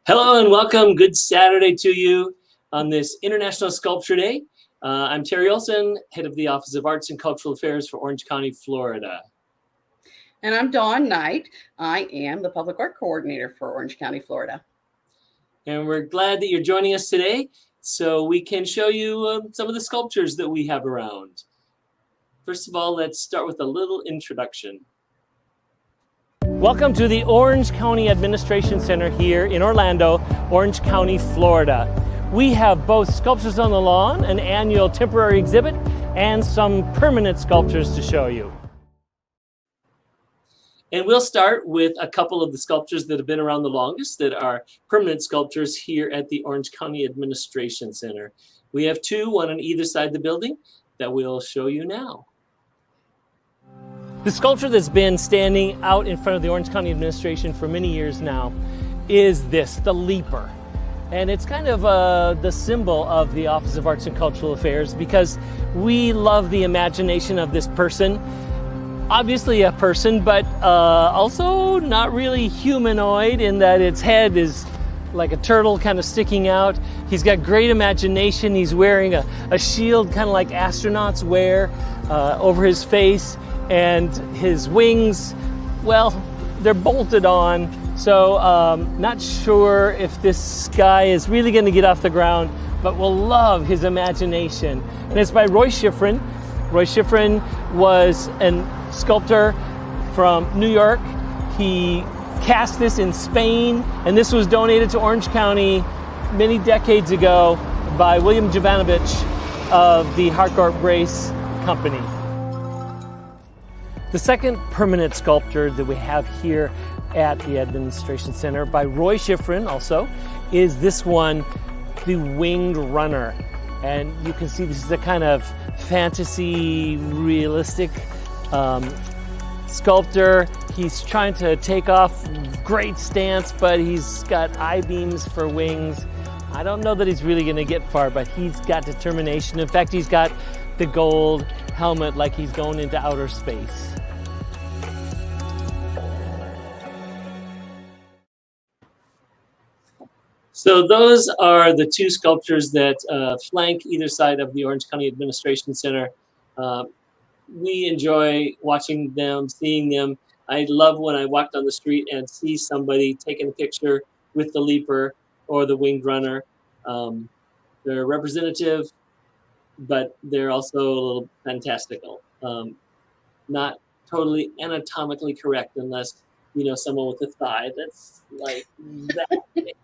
Hello and welcome. Good Saturday to you on this International Sculpture Day. I'm Terry Olson, head of the Office of Arts and Cultural Affairs for Orange County, Florida. And I'm Dawn Knight. I am the Public Art Coordinator for Orange County, Florida. And we're glad that you're joining us today so we can show you some of the sculptures that we have around. First of all, let's start with a little introduction. Welcome to the Orange County Administration Center here in Orlando, Orange County, Florida. We have both Sculptures on the Lawn, an annual temporary exhibit, and some permanent sculptures to show you. And we'll start with a couple of the sculptures that have been around the longest that are permanent sculptures here at the Orange County Administration Center. We have two, one on either side of the building, that we'll show you now. The sculpture that's been standing out in front of the Orange County Administration for many years now is this, the Leaper. And it's kind of the symbol of the Office of Arts and Cultural Affairs because we love the imagination of this person. Obviously a person, but also not really humanoid in that its head is like a turtle kind of sticking out. He's got great imagination. He's wearing a shield kind of like astronauts wear over his face. And his wings, well, they're bolted on, so not sure if this guy is really going to get off the ground, but we'll love his imagination. And it's by Roy Schifrin. Roy Schifrin was a sculptor from New York. He cast this in Spain, and this was donated to Orange County many decades ago by William Jovanovich of the Harcourt Brace Company. The second permanent sculpture that we have here at the Administration Center by Roy Schifrin also is this one, the Winged Runner. And you can see this is a kind of fantasy, realistic sculptor. He's trying to take off, great stance, but he's got I-beams for wings. I don't know that he's really going to get far, but he's got determination. In fact, he's got the gold helmet like he's going into outer space. So those are the two sculptures that flank either side of the Orange County Administration Center. We enjoy watching them, seeing them. I love when I walk down the street and see somebody taking a picture with the Leaper or the Winged Runner. They're representative, but they're also a little fantastical. Not totally anatomically correct unless you know someone with a thigh that's like that.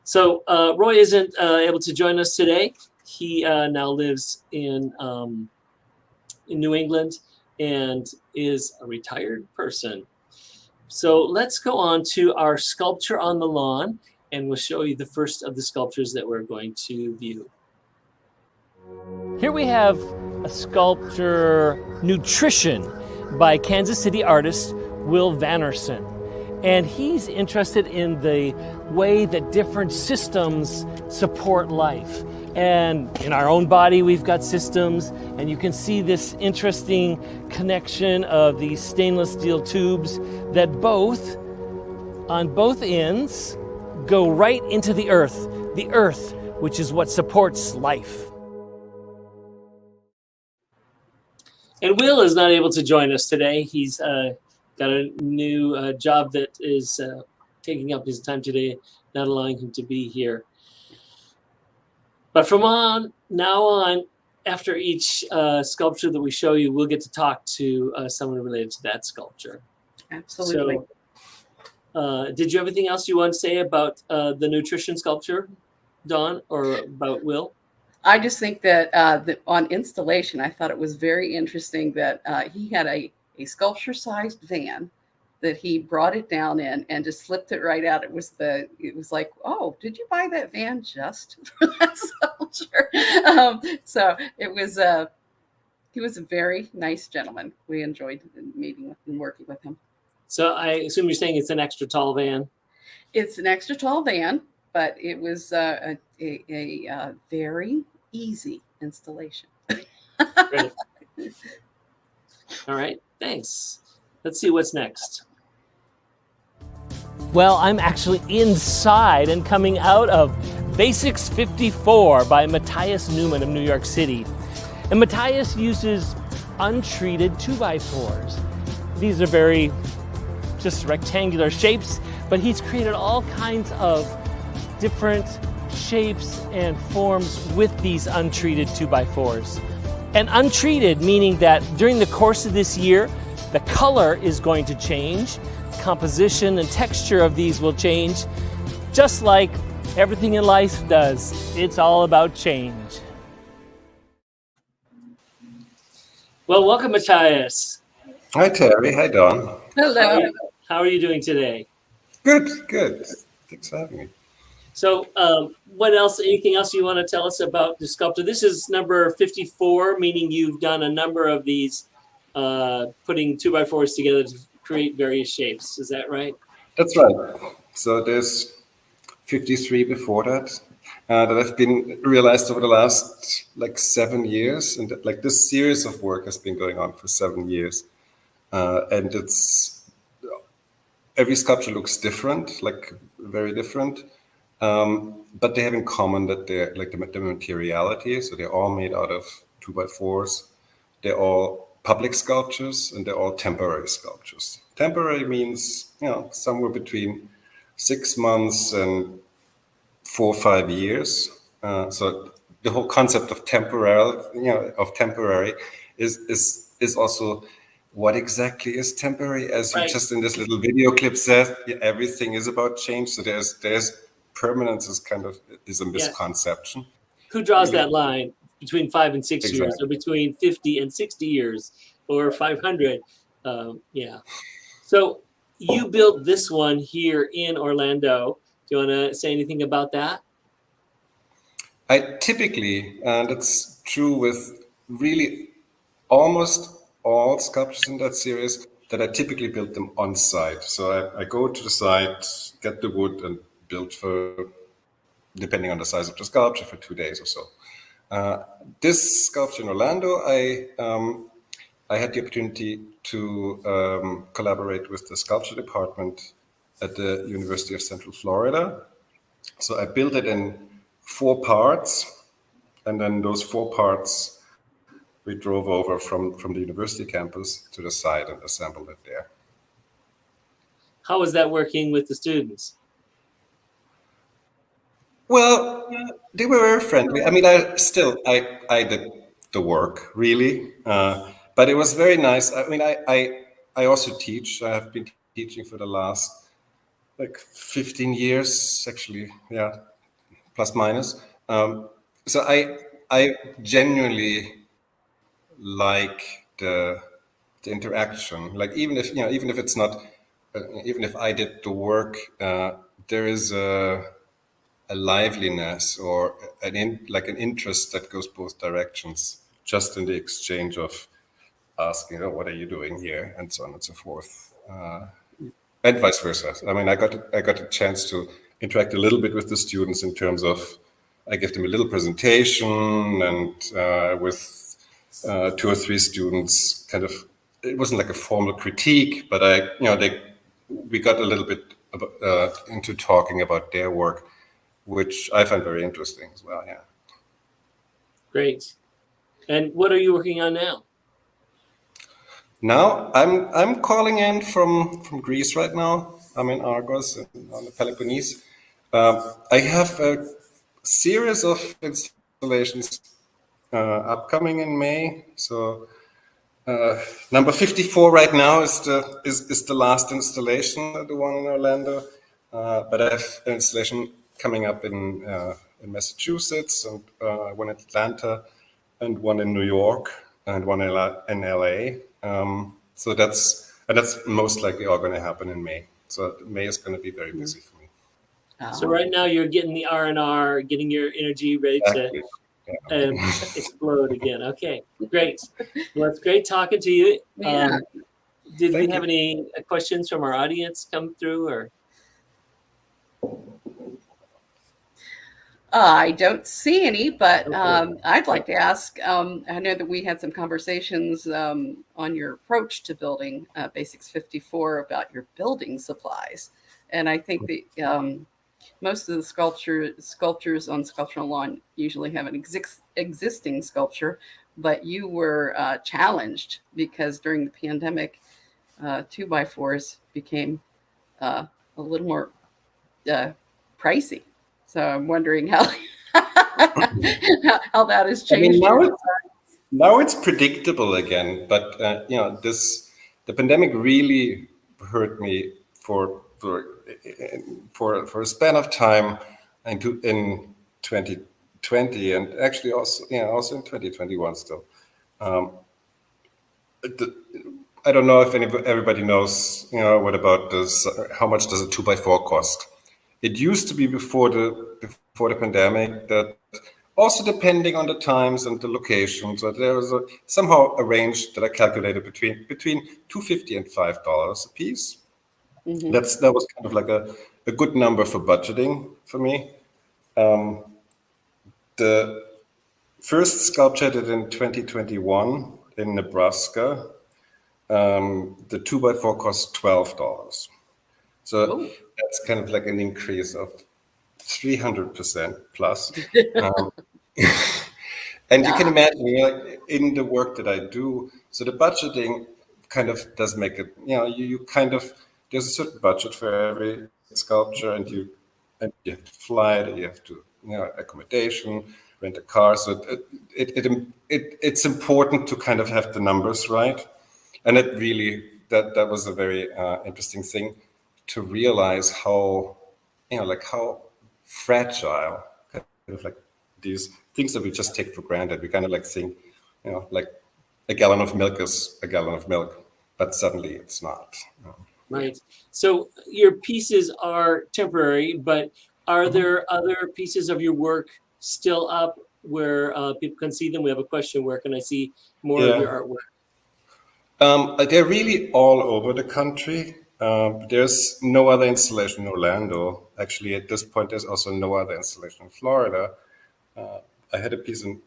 So Roy isn't able to join us today. He now lives in New England and is a retired person. So let's go on to our sculpture on the lawn, and we'll show you the first of the sculptures that we're going to view. Here we have a sculpture, Nutrition, by Kansas City artist Will Vannerson. And he's interested in the way that different systems support life. And in our own body, we've got systems, and you can see this interesting connection of these stainless steel tubes that on both ends, go right into the earth, which is what supports life. And Will is not able to join us today. He's got a new job that is taking up his time today, not allowing him to be here. But from now on, after each sculpture that we show you, we'll get to talk to someone related to that sculpture. Absolutely. So, did you have anything else you want to say about the Nutrition sculpture, Dawn, or about Will? I just think that on installation, I thought it was very interesting that he had a sculpture-sized van that he brought it down in and just slipped it right out. It was like, oh, did you buy that van just for that sculpture? So it was he was a very nice gentleman. We enjoyed meeting with and working with him. So I assume you're saying it's an extra tall van? It's an extra tall van, but it was a very easy installation. Great. All right, thanks. Let's see what's next. Well, I'm actually inside and coming out of Basics 54 by Matthias Newman of New York City. And Matthias uses untreated 2x4s. These are very just rectangular shapes, but he's created all kinds of different shapes and forms with these untreated 2x4s. And untreated meaning that during the course of this year, the color is going to change, composition and texture of these will change, just like everything in life does. It's all about change. Well, welcome, Matthias. Hi, Terry. Hi, Don. Hello. How are you doing today? Good. Thanks for having me. So anything else you want to tell us about the sculpture? This is number 54, meaning you've done a number of these, putting 2x4s together to create various shapes. Is that right? That's right. So there's 53 before that I've been realized over the last 7 years. And this series of work has been going on for 7 years. And every sculpture looks different, very different. But they have in common that they're the materiality. So they're all made out of 2x4s. They're all public sculptures and they're all temporary sculptures. Temporary means, somewhere between 6 months and 4 or 5 years. So the whole concept of temporary is also what exactly is temporary, as you just in this little video clip said. Everything is about change. So there's permanence is a misconception. Who draws that line between 5 and 6 years, or between 50 and 60 years, or 500? So you built this one here in Orlando. Do you want to say anything about that? I typically, and it's true with really almost all sculptures in that series, that I typically build them on site. So I go to the site, get the wood, and build for, depending on the size of the sculpture, for 2 days or so. This sculpture in Orlando, I had the opportunity to collaborate with the sculpture department at the University of Central Florida. So I built it in 4 parts, and then those 4 parts we drove over from the university campus to the site and assembled it there. How was that working with the students? Well, they were very friendly. I mean, I did the work, really, but it was very nice. I mean, I also teach. I have been teaching for the last 15 years, actually, plus minus. So I genuinely like the interaction. Even if it's not, even if I did the work, there is a liveliness or an interest that goes both directions, just in the exchange of asking, what are you doing here, and so on and so forth, and vice versa. I mean, I got a chance to interact a little bit with the students in terms of, I give them a little presentation, and with 2 or 3 students, it wasn't like a formal critique, but we got a little bit into talking about their work, which I find very interesting as well. Yeah. Great. And what are you working on now? Now I'm calling in from Greece right now. I'm in Argos on the Peloponnese. I have a series of installations upcoming in May. So number 54 right now is the last installation, the one in Orlando. But I have an installation coming up in Massachusetts, and one in Atlanta, and one in New York, and one in LA. So that's most likely all going to happen in May. So May is going to be very busy for me. So right now you're getting the R&R, getting your energy ready to explode again. Okay, great. Well, it's great talking to you. Did we have any questions from our audience come through, or? I don't see any, but I'd like to ask, I know that we had some conversations on your approach to building Basics 54 about your building supplies. And I think that most of the sculptures on Sculptural Lawn usually have an existing sculpture, but you were challenged because during the pandemic, 2x4s became a little more pricey. So I'm wondering how how that has I mean, changed. now it's predictable again, but the pandemic really hurt me for a span of time in 2020, and actually also in 2021 still. I don't know if everybody knows, what about this? How much does a 2x4 cost? It used to be before the pandemic that, also depending on the times and the locations, that there was somehow a range that I calculated between $2.50 and $5 a piece. Mhm. That was kind of like a good number for budgeting for me. The first sculpture I did in 2021 in Nebraska, the 2x4 cost $12. So Ooh. that's kind of like an increase of 300% plus. And you can imagine, in the work that I do, so the budgeting kind of does make it, you kind of, there's a certain budget for every sculpture, and you have to fly it, you have to, accommodation, rent a car. So it's important to kind of have the numbers right. And it really, that was a very interesting thing to realize how, how fragile kind of like these things that we just take for granted. We kind of like think, like a gallon of milk is a gallon of milk, but suddenly it's not. Right. So your pieces are temporary, but are there other pieces of your work still up where people can see them? We have a question: where can I see more of your artwork? They're really all over the country. There's no other installation in Orlando. Actually, at this point, there's also no other installation in Florida. I had a piece in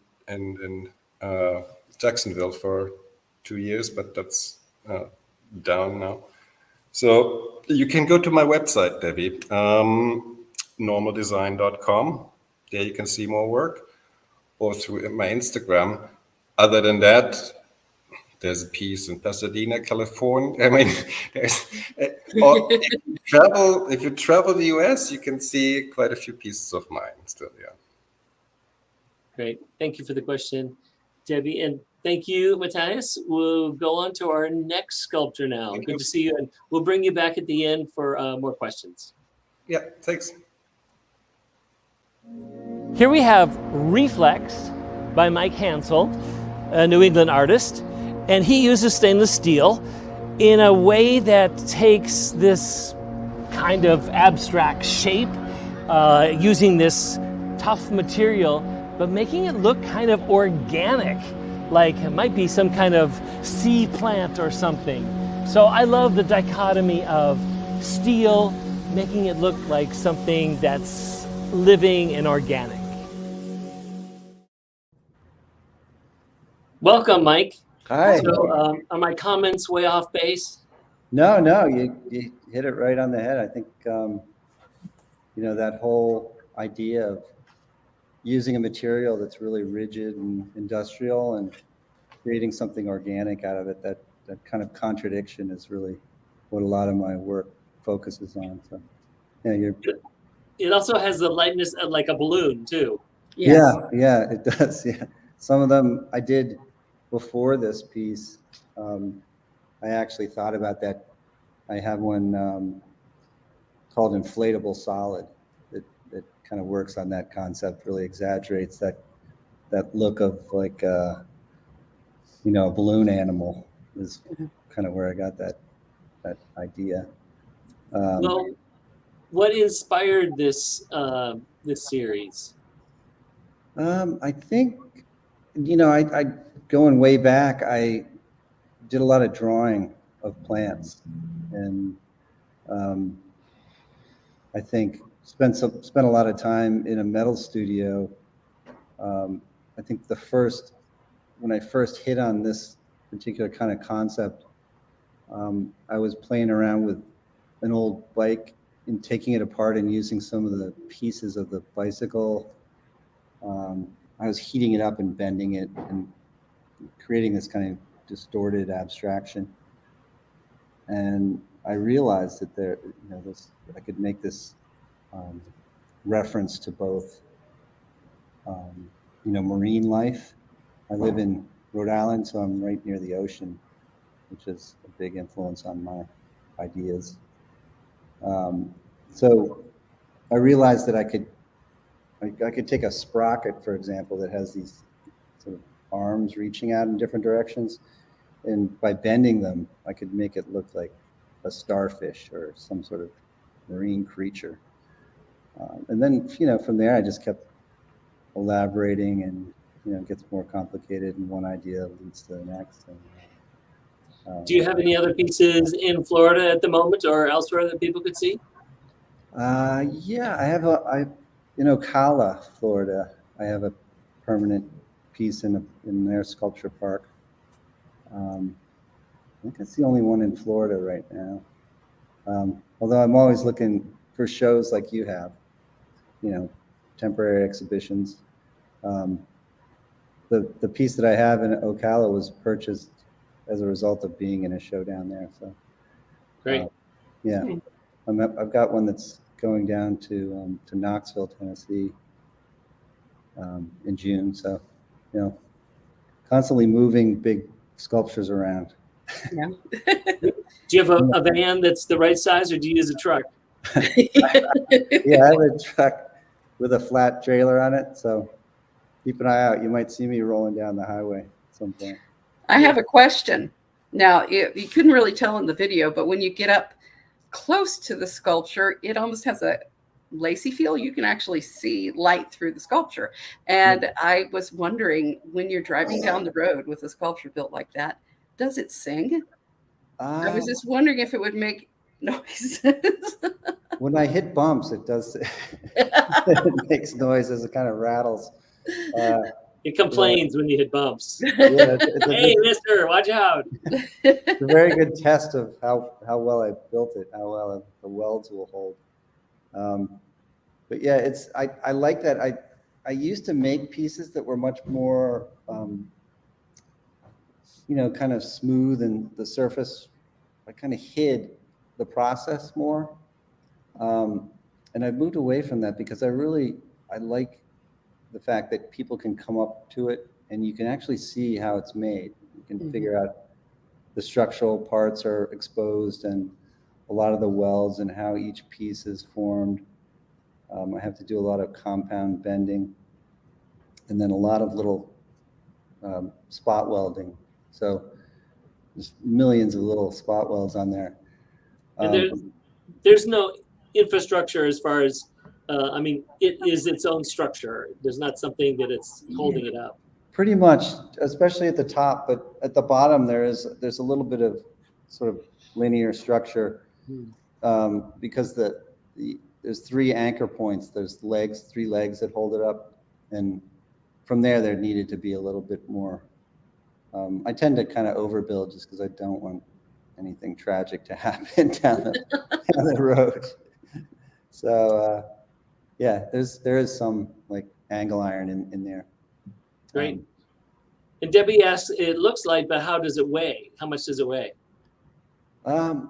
Jacksonville for 2 years, but that's down now. So you can go to my website, Debbie, normaldesign.com. There you can see more work, or through my Instagram. Other than that, there's a piece in Pasadena, California. I mean, if you travel the US, you can see quite a few pieces of mine still, yeah. Great. Thank you for the question, Debbie. And thank you, Matthias. We'll go on to our next sculptor now. Thank Good you. to see you. And we'll bring you back at the end for more questions. Yeah, thanks. Here we have Reflex by Mike Hansel, a New England artist. And he uses stainless steel in a way that takes this kind of abstract shape, using this tough material, but making it look kind of organic, like it might be some kind of sea plant or something. So I love the dichotomy of steel, making it look like something that's living and organic. Welcome, Mike. Hi. So are my comments way off base? No, you hit it right on the head. I think, that whole idea of using a material that's really rigid and industrial and creating something organic out of it, that kind of contradiction is really what a lot of my work focuses on. So, yeah, It also has the lightness of like a balloon too. Yes. Yeah, it does. Yeah, some of them I did before this piece. I actually thought about that. I have one called Inflatable Solid that kind of works on that concept, really exaggerates that look of like a balloon animal is kind of where I got that idea. Well, what inspired this this series? I think, I going way back, I did a lot of drawing of plants, and I think spent a lot of time in a metal studio. I think when I first hit on this particular kind of concept, I was playing around with an old bike in taking it apart and using some of the pieces of the bicycle, I was heating it up and bending it and creating this kind of distorted abstraction. And I realized that I could make this reference to both, marine life. I live in Rhode Island, so I'm right near the ocean, which is a big influence on my ideas. So I realized that I could take a sprocket, for example, that has these sort of arms reaching out in different directions, and by bending them, I could make it look like a starfish or some sort of marine creature. And then, from there, I just kept elaborating, and it gets more complicated, and one idea leads to the next. And, Do you have any other pieces in Florida at the moment or elsewhere that people could see? Yeah, in Ocala, Florida, I have a permanent piece in their sculpture park. I think that's the only one in Florida right now. Although I'm always looking for shows like you have, temporary exhibitions. The piece that I have in Ocala was purchased as a result of being in a show down there. So Great. yeah, I've got one that's going down to Knoxville, Tennessee, in June. So, constantly moving big sculptures around. Yeah. Do you have a van that's the right size, or do you use a truck? Yeah, I have a truck with a flat trailer on it. So keep an eye out. You might see me rolling down the highway at some point. I have a question. Now, you couldn't really tell in the video, but when you get up close to the sculpture, it almost has a lacy feel. You can actually see light through the sculpture. And I was wondering, when you're driving down the road with a sculpture built like that, does it sing? I was just wondering if it would make noises. When I hit bumps, it does. It makes noises. It kind of rattles. It complains when you hit bumps. Yeah, Hey, mister, watch out. it's a very good test of how well I built it, how well the welds will hold. But yeah, I like that. I used to make pieces that were much more, kind of smooth, and the surface, I kind of hid the process more. And I moved away from that because I like the fact that people can come up to it and you can actually see how it's made. You can figure out the structural parts are exposed and a lot of the welds and how each piece is formed. I have to do a lot of compound bending and then a lot of little spot welding. So there's millions of little spot welds on there. And there's no infrastructure as far as, it is its own structure. There's not something that it's holding it up. Pretty much, especially at the top, but at the bottom there's a little bit of sort of linear structure because there's three anchor points. There's three legs that hold it up, and from there needed to be a little bit more. I tend to kind of overbuild just because I don't want anything tragic to happen down the road. So yeah, there is some like angle iron in there. Great. And Debbie asks, it looks like, but how does it weigh? How much does it weigh? I'm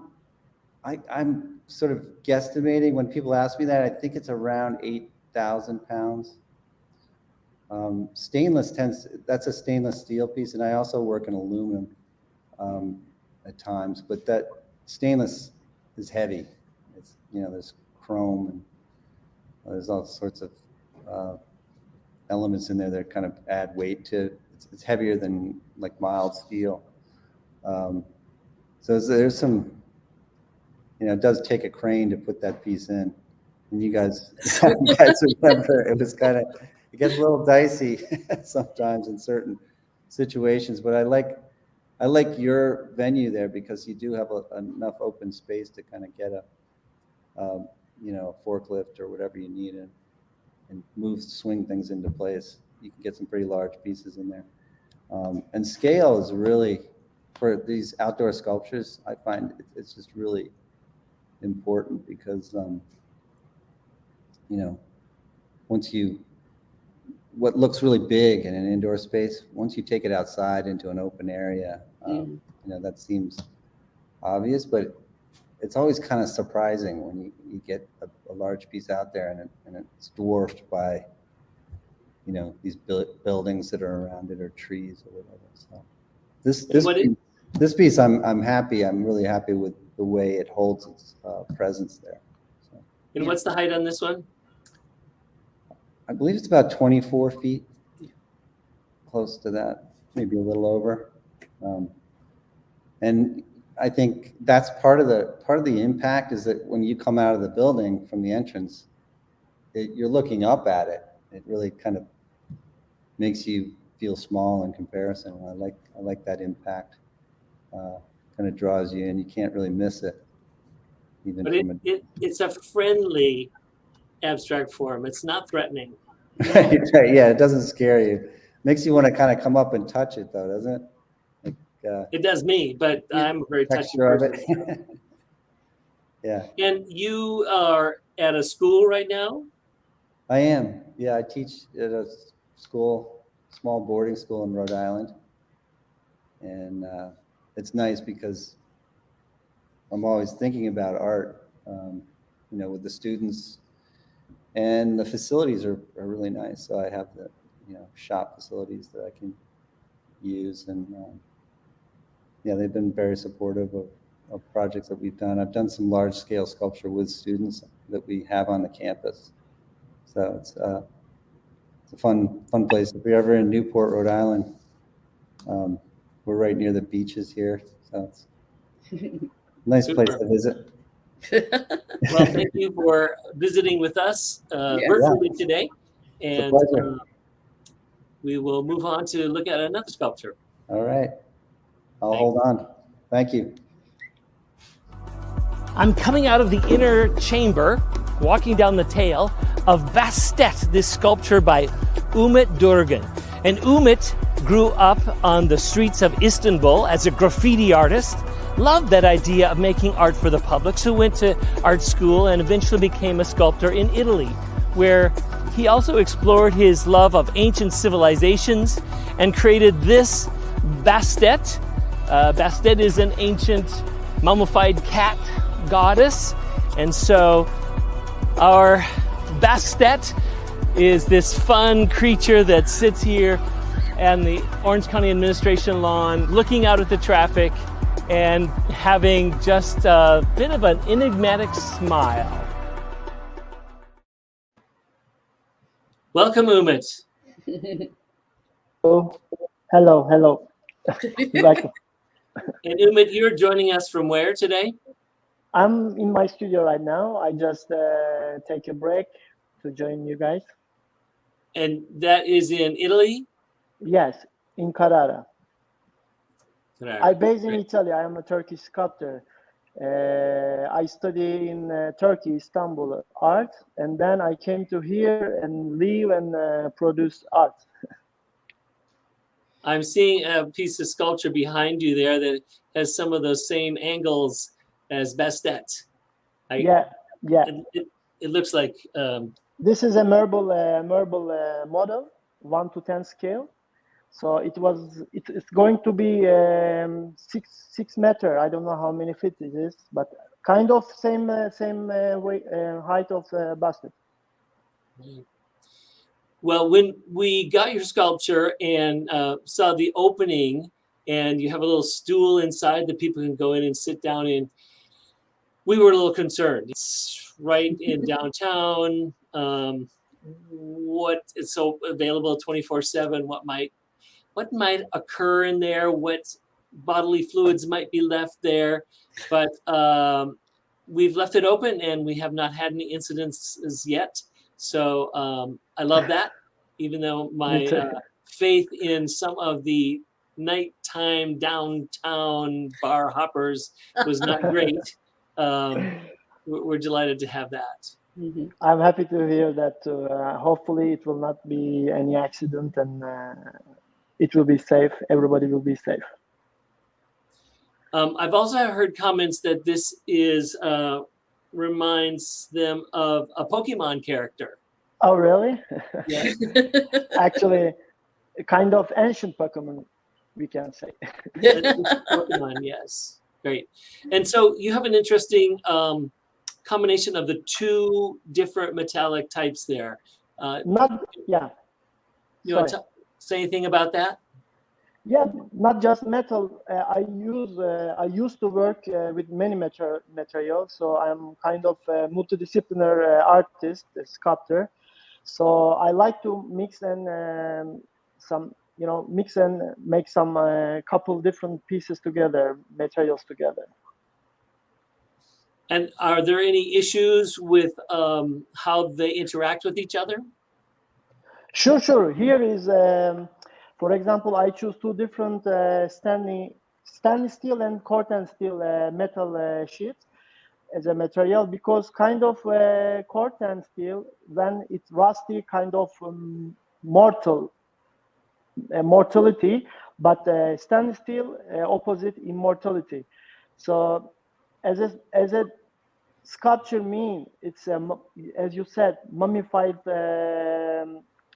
sort of guesstimating when people ask me that. I think it's around 8,000 pounds. That's a stainless steel piece, and I also work in aluminum at times. But that stainless is heavy. It's there's chrome and there's all sorts of elements in there that kind of add weight to it. It's heavier than like mild steel. So there's some, it does take a crane to put that piece in. And you guys remember it gets a little dicey sometimes in certain situations, but I like your venue there because you do have enough open space to kind of get a forklift or whatever you need and swing things into place. You can get some pretty large pieces in there. And scale is really, for these outdoor sculptures, I find it's just really important because, what looks really big in an indoor space, once you take it outside into an open area, that seems obvious, but it's always kind of surprising when you get a large piece out there and it's dwarfed by, these buildings that are around it or trees or whatever. So this piece, I'm happy. I'm really happy with the way it holds its presence there. So, And what's the height on this one? I believe it's about 24 feet, close to that, maybe a little over. And I think that's part of the impact is that when you come out of the building from the entrance, you're looking up at it. It really kind of makes you feel small in comparison. I like that impact. Kind of draws you in. You can't really miss it. But it's a friendly abstract form. It's not threatening. Yeah, it doesn't scare you. Makes you want to kind of come up and touch it, though, doesn't it? It does me, but I'm a very touchy Texture of person. it. Yeah. And you are at a school right now? I am. Yeah, I teach at a school, small boarding school in Rhode Island. And it's nice because I'm always thinking about art, with the students. And the facilities are really nice. So I have the, shop facilities that I can use. And they've been very supportive of projects that we've done. I've done some large scale sculpture with students that we have on the campus. So it's a fun place. If you're ever in Newport, Rhode Island, we're right near the beaches here. So it's a nice place to visit. Well, thank you for visiting with us virtually today. And we will move on to look at another sculpture. All right. I'll hold on. Thank you. I'm coming out of the inner chamber, walking down the tail of Bastet, this sculpture by Umit Durgun. And Umit grew up on the streets of Istanbul as a graffiti artist, loved that idea of making art for the public, so went to art school and eventually became a sculptor in Italy, where he also explored his love of ancient civilizations and created this Bastet. Bastet is an ancient mummified cat goddess, and so our Bastet is this fun creature that sits here on the Orange County Administration lawn, looking out at the traffic and having just a bit of an enigmatic smile. Welcome, Umit. Oh, hello. And Umit, you're joining us from where today? I'm in my studio right now. I just take a break to join you guys. And that is in Italy? Yes, in Carrara. I based in Great. Italy. I am a Turkish sculptor. I study in Turkey, Istanbul, art, and then I came to here and live and produce art. I'm seeing a piece of sculpture behind you there that has some of those same angles as Bastet. Yeah. It looks like This is a marble model, 1 to 10 scale. So it's going to be 6 meter. I don't know how many feet it is, but kind of same height of Bastet. Well, when we got your sculpture and saw the opening, and you have a little stool inside that people can go in and sit down in, we were a little concerned. It's right in downtown. What is so available 24/7? What might occur in there? What bodily fluids might be left there? But we've left it open, and we have not had any incidences yet. So I love that, even though my faith in some of the nighttime downtown bar hoppers was not great. We're delighted to have that. Mm-hmm. I'm happy to hear that too. Hopefully it will not be any accident and it will be safe. Everybody will be safe. I've also heard comments that this is reminds them of a Pokemon character. Oh, really? Yeah. Actually, a kind of ancient Pokemon, we can say. Pokemon, yes. Great. And so you have an interesting combination of the two different metallic types there. Not, yeah. You want Sorry. to say anything about that? Yeah, not just metal. I used to work with many materials, so I'm kind of a multidisciplinary artist, a sculptor. So I like to mix and mix and make some couple different pieces together, materials together. And are there any issues with how they interact with each other? Sure. Here is, for example, I choose two different stainless steel and corten steel metal sheets as a material because kind of corten steel, when it's rusty, kind of mortality, but stainless steel opposite immortality. So as a sculpture mean it's as you said mummified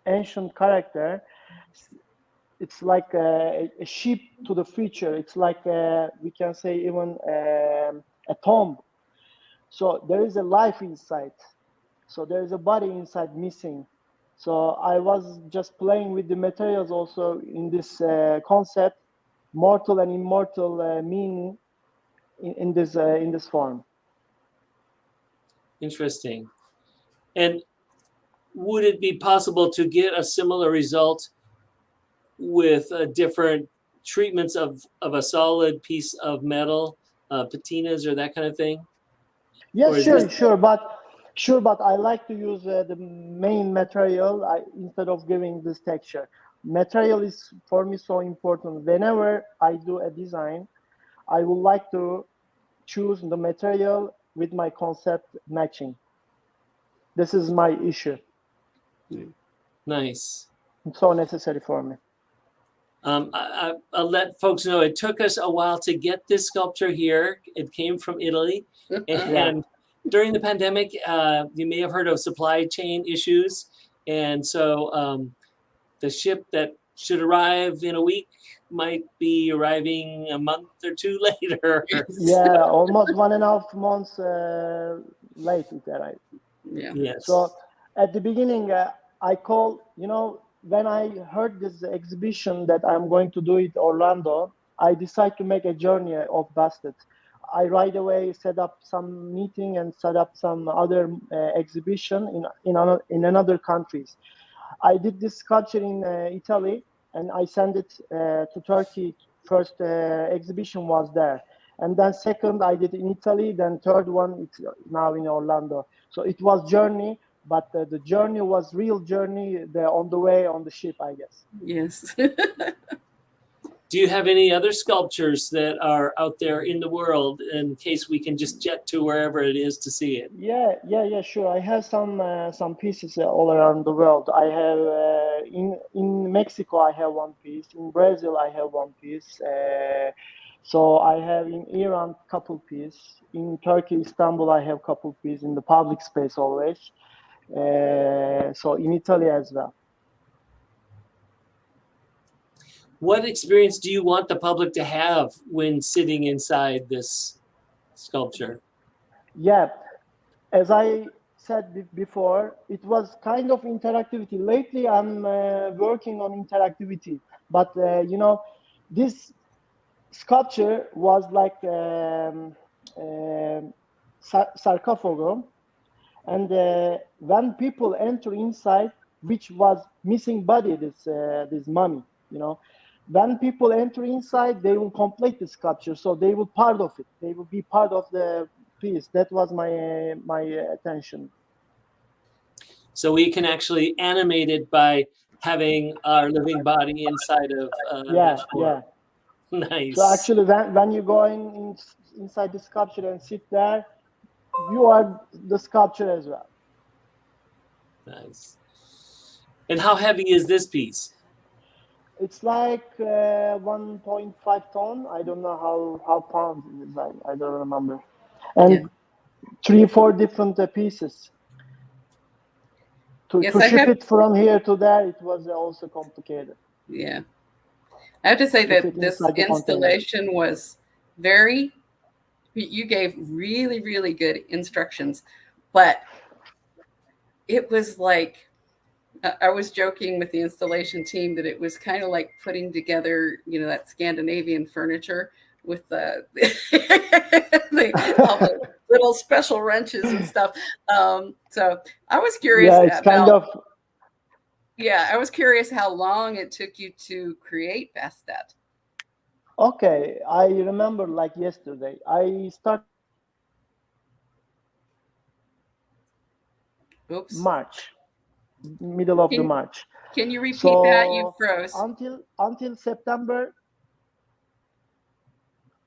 ancient character. It's like a sheep to the future. It's like we can say even a tomb. So there is a life inside. So there is a body inside missing. So I was just playing with the materials also in this concept, mortal and immortal meaning in this form. Interesting. And would it be possible to get a similar result with different treatments of a solid piece of metal, patinas or that kind of thing? Yes, Or is sure, this- sure, but I like to use the main material instead of giving this texture. Material is for me so important. Whenever I do a design, I would like to choose the material with my concept matching. This is my issue. Nice. It's so necessary for me. I'll let folks know it took us a while to get this sculpture here. It came from Italy. And during the pandemic, you may have heard of supply chain issues. And so the ship that should arrive in a week might be arriving a month or two later. Yeah, almost 1.5 months late it arrived. Yeah. Yes. So at the beginning, I called, when I heard this exhibition that I'm going to do it Orlando, I decided to make a journey of Bastet. I right away set up some meeting and set up some other exhibition in another countries. I did this sculpture in Italy and I sent it to Turkey. First exhibition was there. And then second, I did in Italy. Then third one, it's now in Orlando. So it was journey, but the journey was real journey on the way on the ship, I guess. Yes. Do you have any other sculptures that are out there in the world in case we can just jet to wherever it is to see it? Yeah, sure. I have some pieces all around the world. I have in Mexico, I have one piece. In Brazil, I have one piece. So I have in Iran couple piece. In Turkey, Istanbul, I have couple piece in the public space always. So in Italy as well. What experience do you want the public to have when sitting inside this sculpture? Yeah, as I said before, it was kind of interactivity. Lately, I'm working on interactivity, but this sculpture was like sarcophagus, and when people enter inside, which was missing body, this mummy, when people enter inside, they will complete the sculpture, so they will part of it. They will be part of the piece. That was my attention. So we can actually animate it by having our living body inside of Yeah. that form. Nice. So actually, when you go inside the sculpture and sit there, you are the sculpture as well. Nice. And how heavy is this piece? It's like 1.5 ton. I don't know how pounds it is. I don't remember. And 3-4 different pieces. To Yes, I ship have- it from here to there, it was also complicated. Yeah. I have to say To that fit this inside the container. installation was very, you gave really, really good instructions, but it was like, I was joking with the installation team that it was kind of like putting together, that Scandinavian furniture with all the little special wrenches and stuff. So I was curious Yeah, it's kind of. Yeah, I was curious how long it took you to create Bastet. Okay, I remember like yesterday. I started Oops. March, middle of the March. Can you repeat that? You froze. Until September.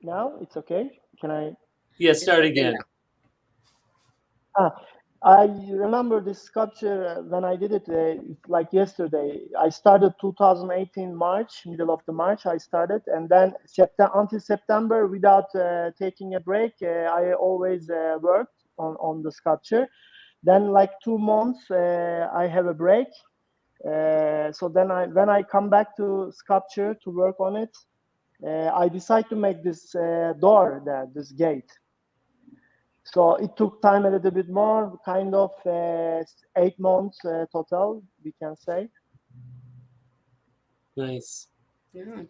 Now it's okay. Can I? Yeah, start again. I remember this sculpture when I did it like yesterday. I started 2018 March, middle of the March. I started, and then until September, without taking a break, I always worked on the sculpture. Then, like 2 months, I have a break. So then, when I come back to sculpture to work on it, I decide to make this door there, this gate. So it took time a little bit more, kind of 8 months total, we can say. Nice. Yeah.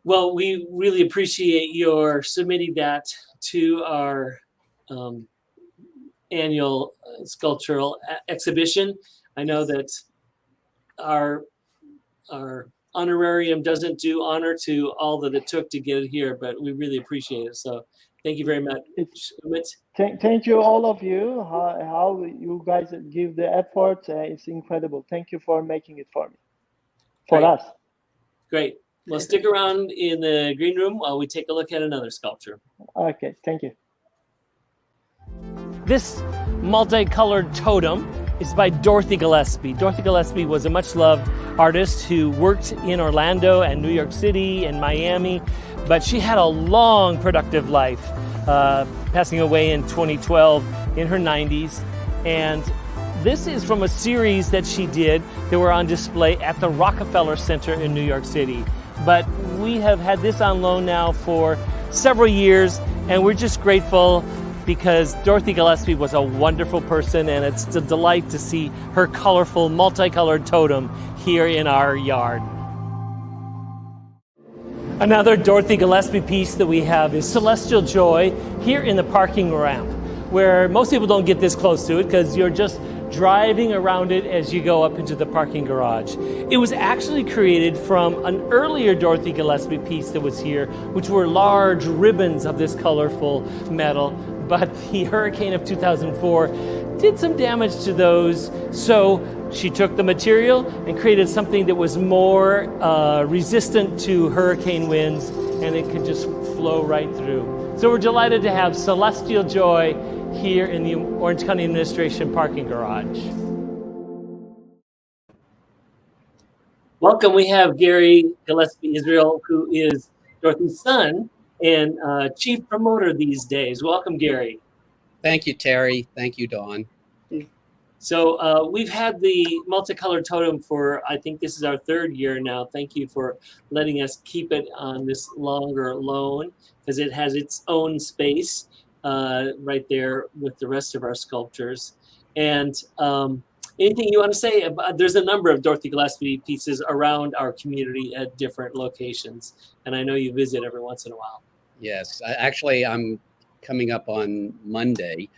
Well, we really appreciate your submitting that to our annual sculptural exhibition. I know that our honorarium doesn't do honor to all that it took to get it here, but we really appreciate it. So thank you very much. Thank you, all of you. How you guys give the effort, it's incredible. Thank you for making it for me, for us. Great. Well, stick around in the green room while we take a look at another sculpture. Okay, thank you. This multicolored totem is by Dorothy Gillespie. Dorothy Gillespie was a much-loved artist who worked in Orlando and New York City and Miami, but she had a long, productive life, passing away in 2012 in her 90s. And this is from a series that she did that were on display at the Rockefeller Center in New York City. But we have had this on loan now for several years, and we're just grateful because Dorothy Gillespie was a wonderful person, and it's a delight to see her colorful, multicolored totem here in our yard. Another Dorothy Gillespie piece that we have is Celestial Joy here in the parking ramp, where most people don't get this close to it because you're just driving around it as you go up into the parking garage. It was actually created from an earlier Dorothy Gillespie piece that was here, which were large ribbons of this colorful metal, but the hurricane of 2004 did some damage to those, so she took the material and created something that was more resistant to hurricane winds, and it could just flow right through. So we're delighted to have Celestial Joy here in the Orange County Administration parking garage. Welcome. We have Gary Gillespie Israel, who is Dorothy's son and chief promoter these days. Welcome, Gary. Thank you, Terry. Thank you, Dawn. So we've had the multicolored totem for, I think this is our 3rd year now. Thank you for letting us keep it on this longer loan because it has its own space right there with the rest of our sculptures. And anything you want to say about, there's a number of Dorothy Gillespie pieces around our community at different locations. And I know you visit every once in a while. Yes, actually, I'm coming up on Monday,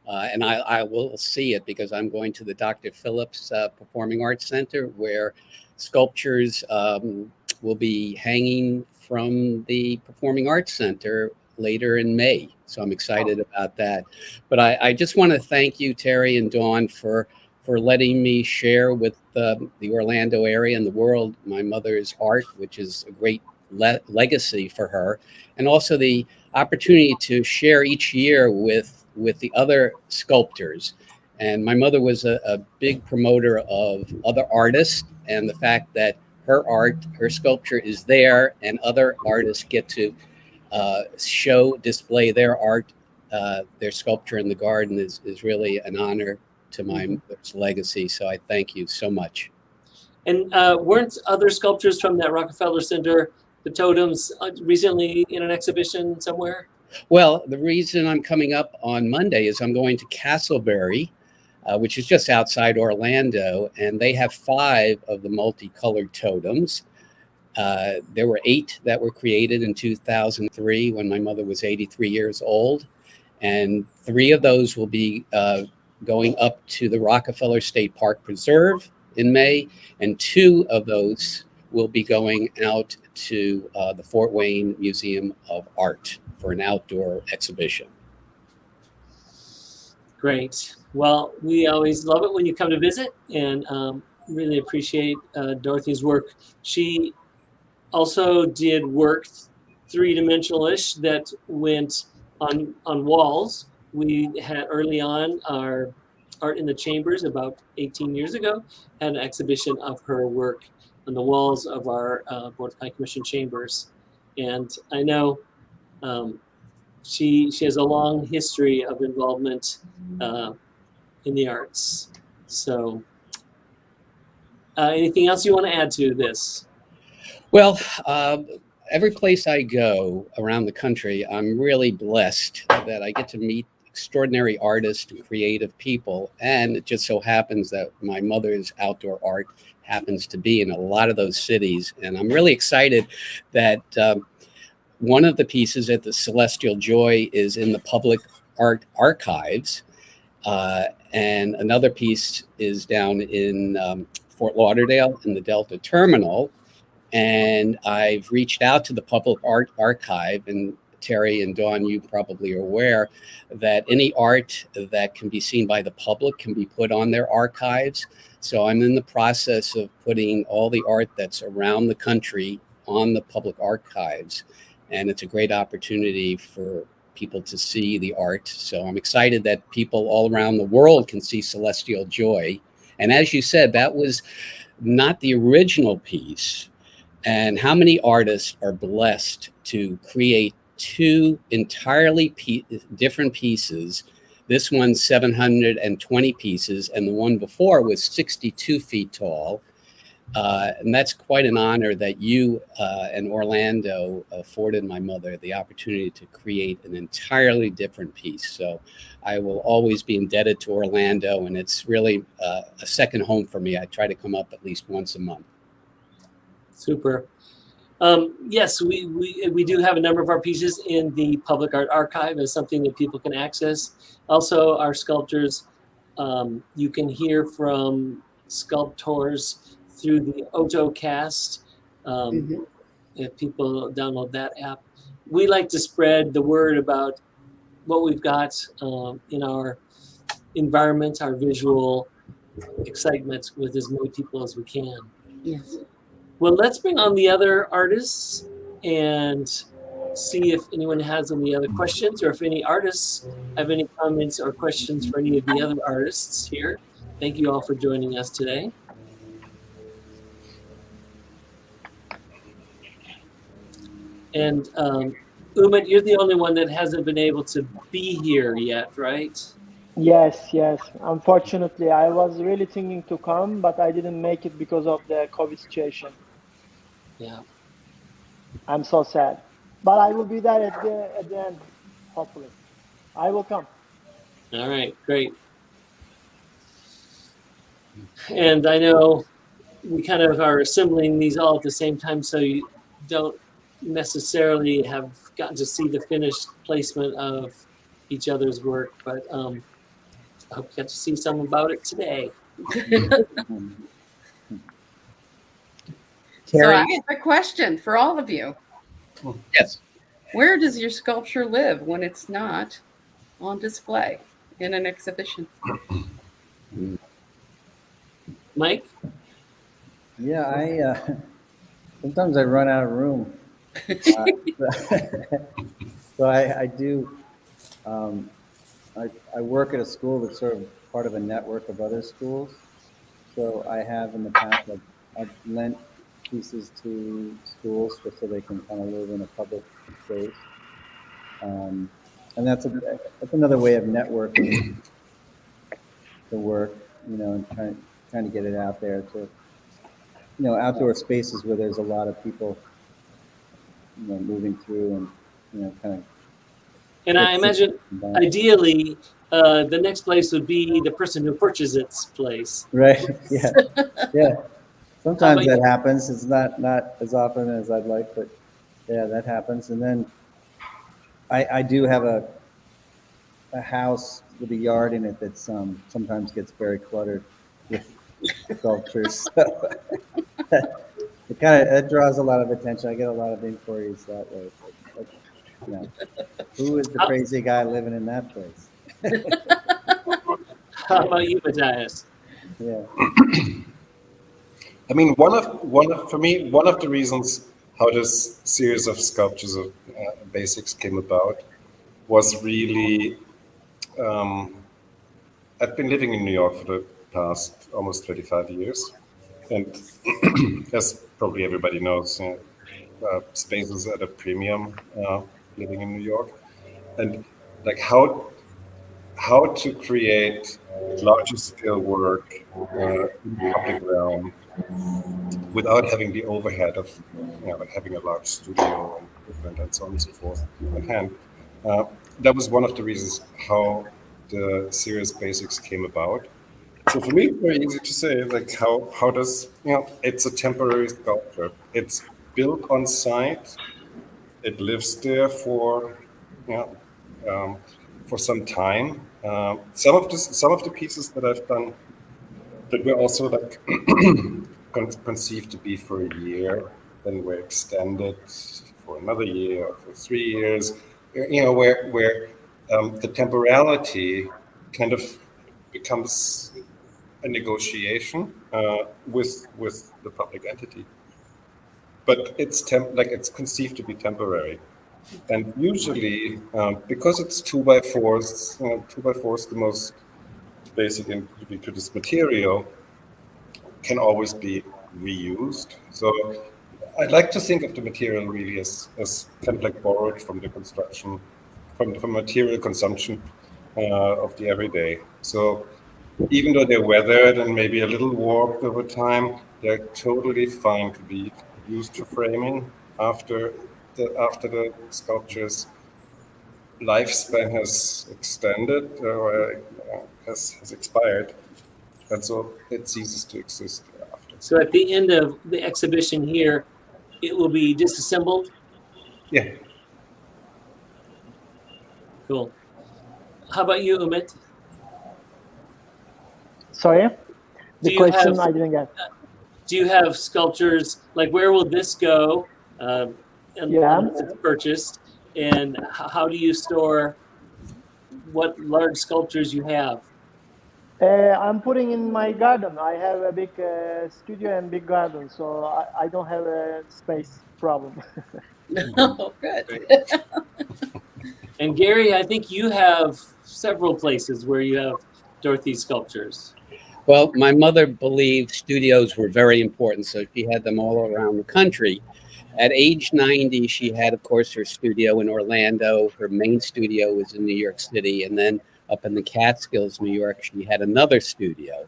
and I will see it because I'm going to the Dr. Phillips Performing Arts Center where sculptures will be hanging from the Performing Arts Center later in May. So I'm excited about that. But I just want to thank you, Terry and Dawn, for letting me share with the Orlando area and the world my mother's art, which is a great legacy for her, and also the opportunity to share each year with the other sculptors. And my mother was a big promoter of other artists, and the fact that her art, her sculpture is there, and other artists get to display their art their sculpture in the garden is really an honor to my mother's legacy. So I thank you so much. And weren't other sculptures from that Rockefeller Center, the totems, recently in an exhibition somewhere? Well, the reason I'm coming up on Monday is I'm going to Castleberry, which is just outside Orlando, and they have 5 of the multicolored totems. There were 8 that were created in 2003 when my mother was 83 years old, and 3 of those will be going up to the Rockefeller State Park Preserve in May, and 2 of those will be going out to the Fort Wayne Museum of Art for an outdoor exhibition. Great. Well, we always love it when you come to visit, and really appreciate Dorothy's work. She also did work 3-dimensional-ish that went on walls. We had early on our Art in the Chambers about 18 years ago, had an exhibition of her work on the walls of our Board of High Commission chambers. And I know she has a long history of involvement in the arts. So anything else you want to add to this? Well, every place I go around the country, I'm really blessed that I get to meet extraordinary artists and creative people. And it just so happens that my mother's outdoor art happens to be in a lot of those cities. And I'm really excited that one of the pieces at the Celestial Joy is in the Public Art Archives. And another piece is down in Fort Lauderdale in the Delta Terminal. And I've reached out to the Public Art Archive, and Terry and Dawn, you probably are aware that any art that can be seen by the public can be put on their archives. So I'm in the process of putting all the art that's around the country on the public archives. And it's a great opportunity for people to see the art. So I'm excited that people all around the world can see Celestial Joy. And as you said, that was not the original piece. And how many artists are blessed to create 2 entirely different pieces? This one's 720 pieces, and the one before was 62 feet tall. And that's quite an honor that you and Orlando afforded my mother the opportunity to create an entirely different piece. So I will always be indebted to Orlando, and it's really a second home for me. I try to come up at least once a month. Super. Yes, we do have a number of our pieces in the Public Art Archive as something that people can access. Also, our sculptures, you can hear from sculptors through the AutoCast. If people download that app, we like to spread the word about what we've got in our environment, our visual excitement with as many people as we can. Yes. Well, let's bring on the other artists and see if anyone has any other questions, or if any artists have any comments or questions for any of the other artists here. Thank you all for joining us today. And Umit, you're the only one that hasn't been able to be here yet, right? Yes, yes. Unfortunately, I was really thinking to come, but I didn't make it because of the COVID situation. Yeah. I'm so sad. But I will be there at the end, hopefully. I will come. All right, great. And I know we kind of are assembling these all at the same time, so you don't necessarily have gotten to see the finished placement of each other's work, but I hope you got to see some about it today. So I have a question for all of you. Yes. Where does your sculpture live when it's not on display in an exhibition? Mike? Yeah, sometimes I run out of room. So I do. I work at a school that's sort of part of a network of other schools. So I have in the past, I've lent pieces to schools just so they can kind of live in a public space. and that's another way of networking the work, and trying to get it out there to, outdoor spaces where there's a lot of people, moving through and kind of. And I imagine ideally, the next place would be the person who purchases its place. Right. Yeah. Yeah. Sometimes about that happens. It's not as often as I'd like, but yeah, that happens. And then I do have a house with a yard in it that sometimes gets very cluttered with sculptures. So it draws a lot of attention. I get a lot of inquiries that way. Like, who is the crazy guy living in that place? How about you, Matthias? Yeah. I mean, one of the reasons how this series of sculptures of basics came about was really, I've been living in New York for the past almost 25 years, and as probably everybody knows, space is at a premium living in New York, and like how to create larger scale work in the public realm without having the overhead of like having a large studio and equipment and so on and so forth at hand. That was one of the reasons how the Serious Basics came about. So for me, it's very easy to say, like, how does, it's a temporary sculpture. It's built on site. It lives there for some time. Some of the pieces that I've done that were also like conceived to be for a year, then were extended for another year or for 3 years. Where the temporality kind of becomes a negotiation with the public entity, but it's conceived to be temporary, and usually because it's 2x4s, 2x4s, the most basic and ubiquitous material, can always be reused. So I like to think of the material really as kind of like borrowed from the construction, from material consumption of the everyday. So even though they're weathered and maybe a little warped over time, they're totally fine to be used for framing after the sculpture's lifespan has extended or has expired, and so it ceases to exist thereafter. So at the end of the exhibition here, it will be disassembled? Yeah. Cool. How about you, Umit? Sorry, Do the you question have- I didn't get. Do you have sculptures, like where will this go unless it's purchased? And how do you store what large sculptures you have? I'm putting in my garden. I have a big studio and big garden, so I don't have a space problem. Oh, good. And Gary, I think you have several places where you have Dorothy sculptures. Well, my mother believed studios were very important, so she had them all around the country. At age 90, she had, of course, her studio in Orlando. Her main studio was in New York City. And then up in the Catskills, New York, she had another studio.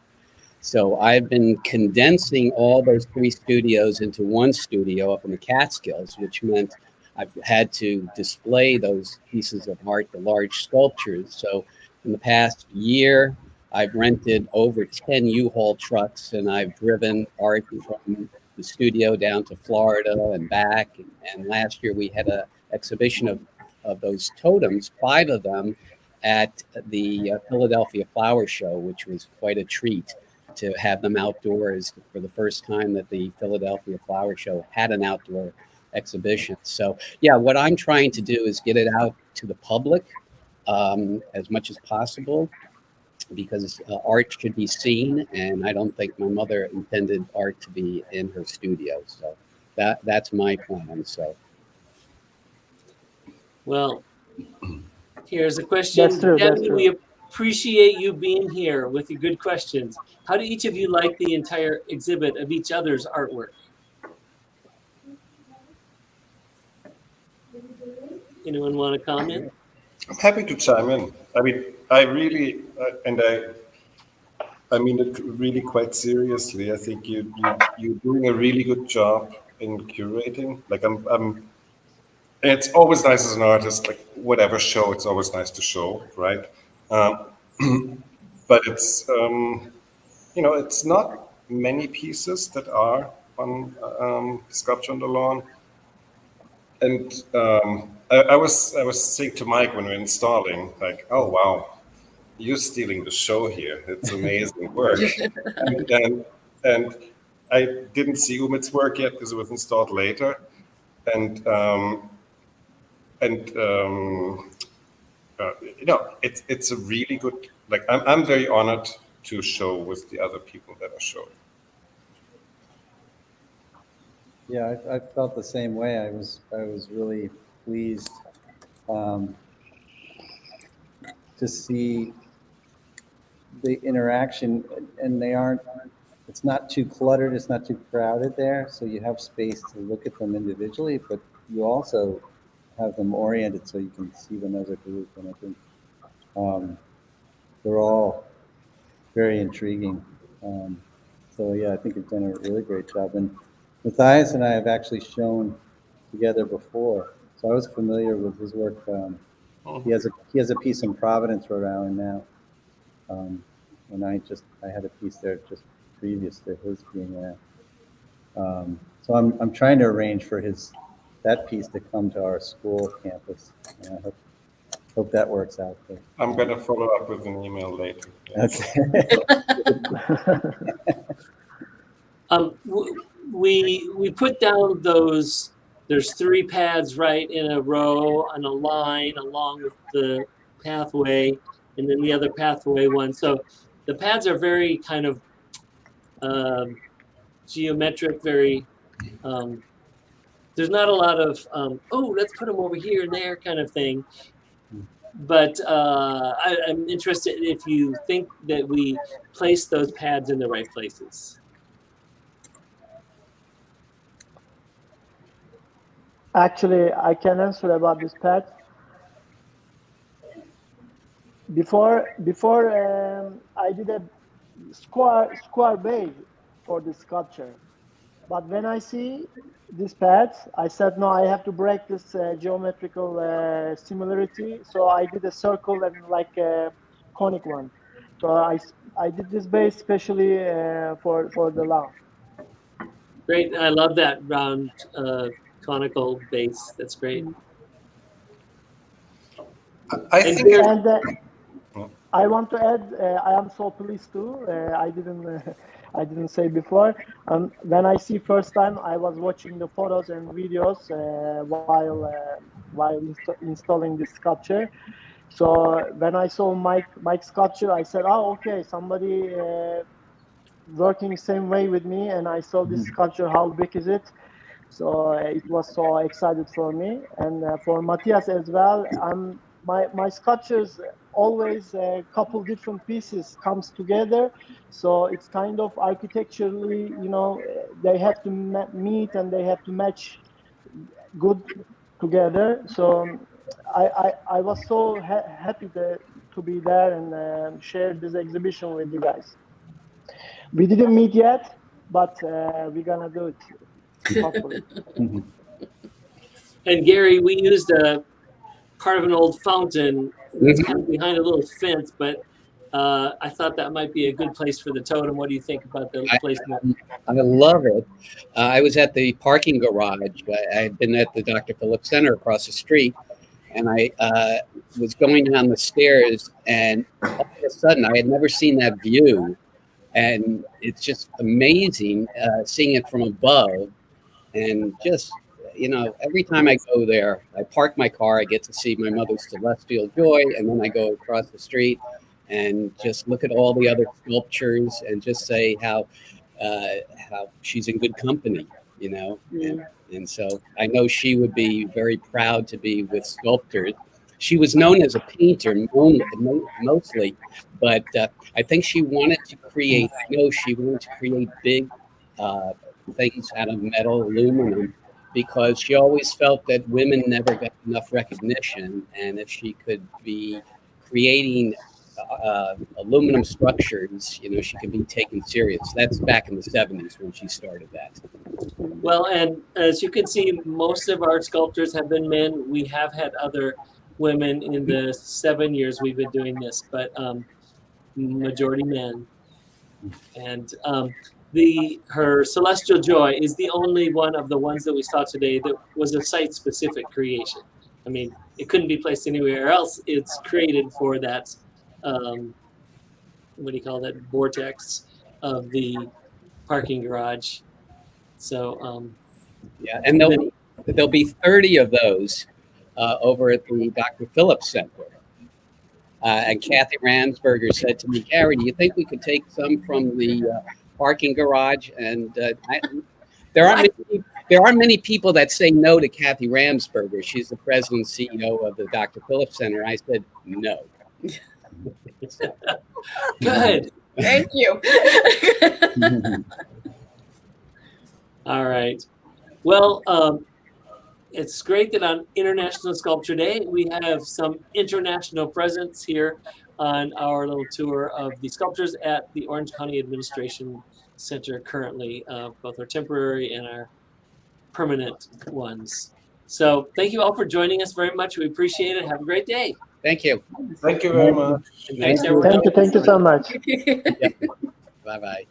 So I've been condensing all those 3 studios into one studio up in the Catskills, which meant I've had to display those pieces of art, the large sculptures. So in the past year, I've rented over 10 U-Haul trucks, and I've driven art from the studio down to Florida and back. And last year we had an exhibition of those totems, 5 of them, at the Philadelphia Flower Show, which was quite a treat to have them outdoors for the first time that the Philadelphia Flower Show had an outdoor exhibition. So yeah, what I'm trying to do is get it out to the public as much as possible, because art should be seen, and I don't think my mother intended art to be in her studio. So that's my plan. So, Well, here's a question. That's true, that's Debbie, true. we appreciate you being here with your good questions. How do each of you like the entire exhibit of each other's artwork? Anyone want to comment? I'm happy to chime in. I mean, I really, I mean it really quite seriously. I think you're doing a really good job in curating. Like and it's always nice as an artist, like whatever show, it's always nice to show, right? Um, but it's it's not many pieces that are on Sculpture on the Lawn. And I was saying to Mike when we were installing, like, oh wow, you're stealing the show here. It's amazing work. and I didn't see Umit's work yet because it was installed later. And and it's a really good. Like I'm very honored to show with the other people that are showing. Yeah, I felt the same way. I was really pleased to see the interaction, and it's not too cluttered, it's not too crowded there, so you have space to look at them individually, but you also have them oriented so you can see them as a group, and I think they're all very intriguing. So yeah, I think you've done a really great job. And Matthias and I have actually shown together before, so I was familiar with his work. He has a piece in Providence, Rhode Island now, and I had a piece there just previous to his being there. So I'm trying to arrange for that piece to come to our school campus. And I hope that works out. But, I'm going to follow up with an email later. okay. We put down those. There's 3 pads right in a row on a line along with the pathway, and then the other pathway one. So the pads are very kind of geometric, very. There's not a lot of let's put them over here and there kind of thing. But I'm interested if you think that we place those pads in the right places. Actually, I can answer about this pad. Before I did a square base for the sculpture, but when I see these pads, I said no, I have to break this geometrical similarity. So I did a circle and like a conic one. So I did this base especially for the lawn. Great, I love that round conical base. That's great. I think I want to add, I am so pleased too. I didn't say before. When I see first time, I was watching the photos and videos while installing this sculpture. So when I saw Mike's sculpture, I said, "Oh, okay, somebody working same way with me." And I saw this sculpture. How big is it? So it was so excited for me, and for Matthias as well. My sculptures always a couple different pieces comes together, so it's kind of architecturally, they have to meet and they have to match good together. So I was so happy to be there and share this exhibition with you guys. We didn't meet yet, but we're gonna do it. Hopefully. And Gary, we used a part of an old fountain that's kind of behind a little fence, but I thought that might be a good place for the totem. What do you think about the placement? I love it. I was at the parking garage. I had been at the Dr. Phillips Center across the street, and I was going down the stairs, and all of a sudden, I had never seen that view, and it's just amazing seeing it from above, and just, every time I go there, I park my car, I get to see my mother's Celestial Joy, and then I go across the street and just look at all the other sculptures and just say how she's in good company, and so I know she would be very proud to be with sculptors. She was known as a painter mostly, but I think she wanted to create big things out of metal, aluminum, because she always felt that women never got enough recognition, and if she could be creating aluminum structures, you know, she could be taken serious. That's back in the 70s when she started that. Well, and as you can see, most of our sculptors have been men. We have had other women in the 7 years we've been doing this, but majority men. And her Celestial Joy is the only one of the ones that we saw today that was a site-specific creation. I mean, it couldn't be placed anywhere else. It's created for that, what do you call that, vortex of the parking garage. So, yeah, and there'll be 30 of those over at the Dr. Phillips Center. And Kathy Ramsberger said to me, Gary, do you think we could take some from the parking garage? And there aren't many people that say no to Kathy Ramsberger. She's the president and CEO of the Dr. Phillips Center. I said no. good. Thank you. All right. Well, it's great that on International Sculpture Day, we have some international presence here on our little tour of the sculptures at the Orange County Administration Center currently, both our temporary and our permanent ones. So thank you all for joining us very much. We appreciate it. Have a great day. Thank you. Thank you very much. And thanks everyone. Thank you so much. Bye-bye.